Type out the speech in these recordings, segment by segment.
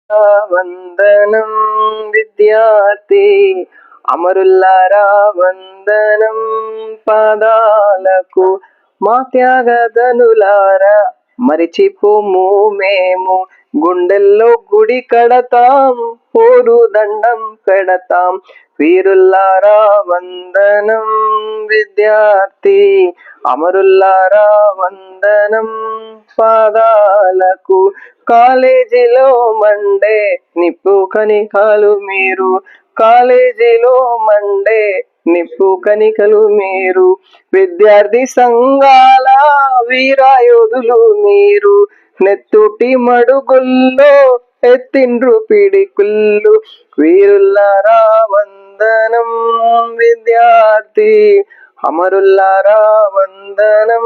వందనం విద్యార్థి అమరుల్లారా వందనం పాదాలకు మా త్యాగదనులారా మరిచిపోము మేము గుండెల్లో గుడి కడతాం పోరు దండం పెడతాం వీరుల్లారా వందనం విద్యార్థి అమరుల్లారా వందనం పాదాలకు కాలేజీలో మండే నిప్పు కణికలు మీరు కాలేజీలో మండే నిప్పు కణికలు మీరు విద్యార్థి సంఘాల వీరాయోధులు మీరు నెత్తుటి మడుగుల్లో ఎత్తిండ్రు పిడికుళ్ళు వీరుల్లారా వందనం విద్యార్థి అమరుల్లారా వందనం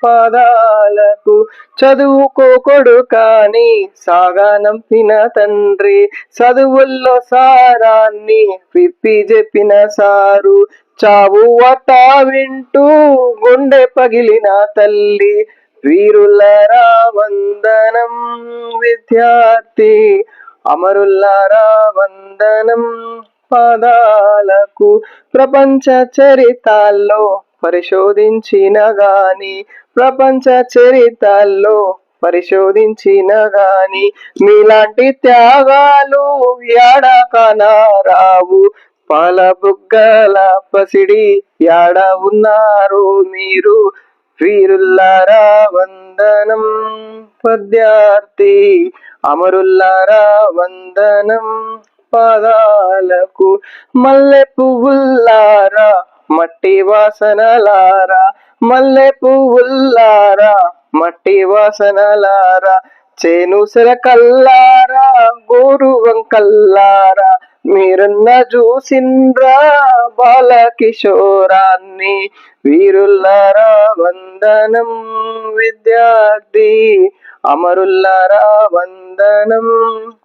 పాదాలకు చదువుకోకొడు కాని సాగానంపిన తండ్రి చదువుల్లో సారాన్ని విప్పి చెప్పిన సారు చావు వట వింటూ గుండె పగిలిన తల్లి వీరుల్లారా వందనం విద్యార్థి అమరుల్లారా వందనం పాదాలకు ప్రపంచ చరితాల్లో పరిశోధించిన గాని ప్రపంచ చరితాల్లో పరిశోధించిన గాని మీలాంటి త్యాగాలు యాడకనారావు పాల బుగ్గల పసిడి యాడ ఉన్నారు మీరు వీరుల్లారా వందనం విద్యార్థి అమరుల్లారా వందనం పాదాలకు మల్లె పువ్వుల్లారా మట్టి వాసనలారా మల్లె పువ్వుల్లారా మట్టి వాసనలారా చేను సెలకల్లారా గోరు వంకల్లారా మీరన్న చూసిండ్రా బాలకిషోరాన్ని వీరుల్లారా వందనం విద్యార్థి అమరుల్లారా వందనం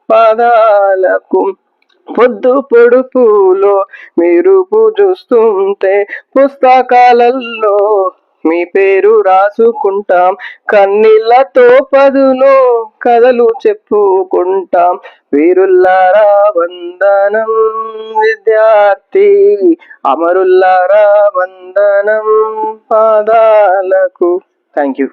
పాదాలకు పొద్దు పొడుపులో మీరు పూజిస్తుంటే పుస్తకాలలో మీ పేరు రాసుకుంటాం కన్నీళ్లతో పదులో కథలు చెప్పుకుంటాం వీరుల్లారా వందనం విద్యార్థి అమరుల్లారా వందనం పాదాలకు థ్యాంక్ యూ